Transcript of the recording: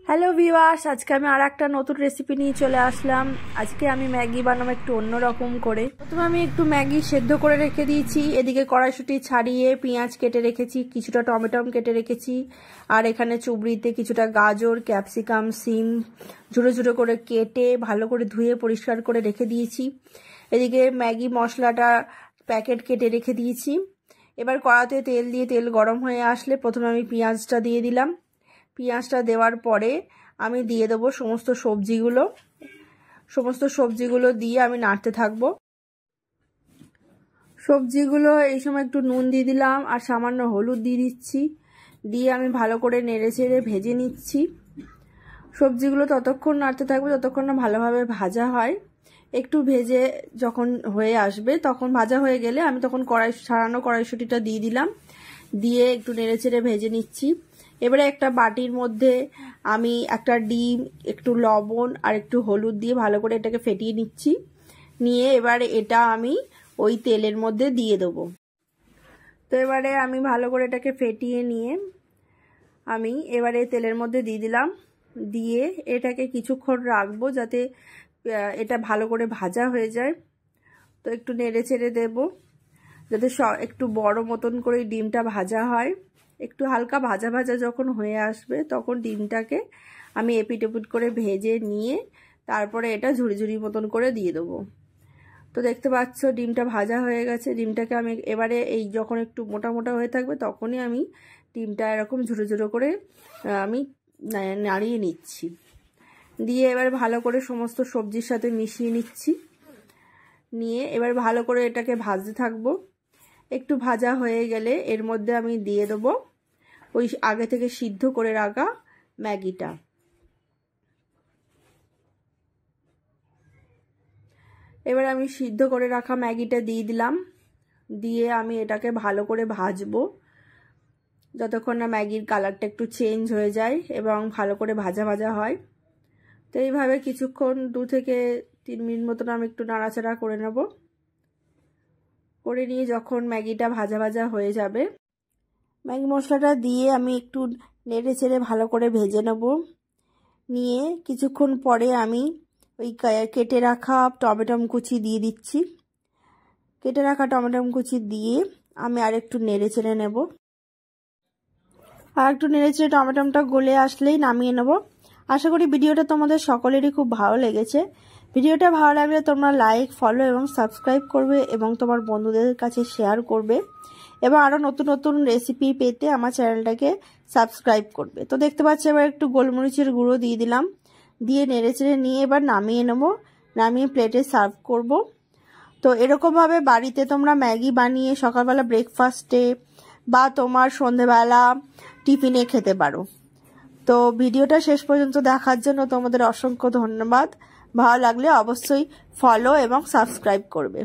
Hello viewers, আজকে আমি আর একটা নতুন রেসিপি নিয়ে চলে আসলাম। আজকে আমি ম্যাগি বানাবো একটু অন্যরকম করে। প্রথমে আমি একটু ম্যাগি সেদ্ধ করে রেখে দিয়েছি। এদিকে কড়াইশুঁটি ছাড়িয়ে পেঁয়াজ কেটে রেখেছি, কিছুটা টমেটো কেটে রেখেছি, আর এখানে চুবড়িতে কিছুটা গাজর, ক্যাপসিকাম, সিম ঝুড়ো ঝুড়ো করে কেটে ভালো করে ধুয়ে পরিষ্কার করে রেখে দিয়েছি। এদিকে ম্যাগি মশলাটা প্যাকেট কেটে রেখে দিয়েছি। এবার কড়াতে তেল দিয়ে তেল গরম হয়ে আসলে প্রথমে আমি পেঁয়াজটা দিয়ে দিলাম। পেঁয়াজটা দেওয়ার পরে আমি দিয়ে দেবো সমস্ত সবজিগুলো দিয়ে আমি নাড়তে থাকবো। সবজিগুলো এই সময় একটু নুন দিয়ে দিলাম আর সামান্য হলুদ দিয়ে দিচ্ছি, দিয়ে আমি ভালো করে নেড়ে চেড়ে ভেজে নিচ্ছি। সবজিগুলো ততক্ষণ নাড়তে থাকবে যতক্ষণ না ভালোভাবে ভাজা হয়। একটু ভেজে যখন হয়ে আসবে, তখন ভাজা হয়ে গেলে আমি তখন ছাড়ানো কড়াইশুঁটিটা দিয়ে দিলাম, দিয়ে একটু নেড়ে চেড়ে ভেজে নিচ্ছি। এবারে একটা বাটির মধ্যে আমি একটা ডিম, একটু লবণ আর একটু হলুদ দিয়ে ভালো করে এটাকে ফেটিয়ে নিচ্ছি। নিয়ে এবারে এটা আমি ওই তেলের মধ্যে দিয়ে দেবো। তো এবারে আমি ভালো করে এটাকে ফেটিয়ে নিয়ে আমি এবারে তেলের মধ্যে দিয়ে দিলাম, দিয়ে এটাকে কিছুক্ষণ রাখবো যাতে এটা ভালো করে ভাজা হয়ে যায়। তো একটু নেড়ে চেড়ে দেবো যাতে একটু বড় মতন করে ডিমটা ভাজা হয়। একটু হালকা ভাজা ভাজা যখন হয়ে আসবে তখন ডিমটাকে আমি এপিট ওপিট করে ভেজে নিয়ে তারপরে এটা ঝুড়ি ঝুড়ি মতন করে দিয়ে দেবো। তো দেখতে পাচ্ছ ডিমটা ভাজা হয়ে গেছে। ডিমটাকে আমি এবারে এই যখন একটু মোটা মোটা হয়ে থাকবে তখনই আমি ডিমটা এরকম ঝুড়ো ঝুড়ো করে আমি নাড়িয়ে নিচ্ছি। দিয়ে এবার ভালো করে সমস্ত সবজির সাথে মিশিয়ে নিচ্ছি। নিয়ে এবার ভালো করে এটাকে ভাজতে থাকবো। একটু ভাজা হয়ে গেলে এর মধ্যে আমি দিয়ে দেবো ওই আগে থেকে সিদ্ধ করে রাখা ম্যাগিটা। এবার আমি সিদ্ধ করে রাখা ম্যাগিটা দিয়ে দিলাম, দিয়ে আমি এটাকে ভালো করে ভাজবো যতক্ষণ না ম্যাগির কালারটা একটু চেঞ্জ হয়ে যায় এবং ভালো করে ভাজা ভাজা হয়। তো এইভাবে কিছুক্ষণ 2 থেকে 3 মিনিট মতন আমি একটু নাড়াচাড়া করে নেব। করে নিয়ে যখন ম্যাগিটা ভাজা ভাজা হয়ে যাবে, ম্যাগি মশলাটা দিয়ে আমি একটু নেড়ে চেড়ে ভালো করে ভেজে নেব। নিয়ে কিছুক্ষণ পরে আমি ওই কেটে রাখা টমেটো কুচি দিয়ে দিচ্ছি। কেটে রাখা টমেটো কুচি দিয়ে আমি আর একটু নেড়ে চেড়ে নেব। আর একটু নেড়ে চেড়ে টমেটোটা গলে আসলেই নামিয়ে নেব। আশা করি ভিডিওটা তোমাদের সকলেরই খুব ভালো লেগেছে। ভিডিওটা ভালো লাগলে তোমরা লাইক, ফলো এবং সাবস্ক্রাইব করবে এবং তোমার বন্ধুদের কাছে শেয়ার করবে এবং আরও নতুন নতুন রেসিপি পেতে আমার চ্যানেলটাকে সাবস্ক্রাইব করবে। তো দেখতে পাচ্ছি এবার একটু গোলমরিচের গুঁড়ো দিয়ে দিলাম, দিয়ে নেড়ে চেড়ে নিয়ে এবার নামিয়ে নেব। নামিয়ে প্লেটে সার্ভ করব। তো এরকমভাবে বাড়িতে তোমরা ম্যাগি বানিয়ে সকালবেলা ব্রেকফাস্টে বা তোমার সন্ধেবেলা টিফিনে খেতে পারো। তো ভিডিওটা শেষ পর্যন্ত দেখার জন্য তোমাদের অসংখ্য ধন্যবাদ। ভালো লাগলে অবশ্যই ফলো এবং সাবস্ক্রাইব করবে।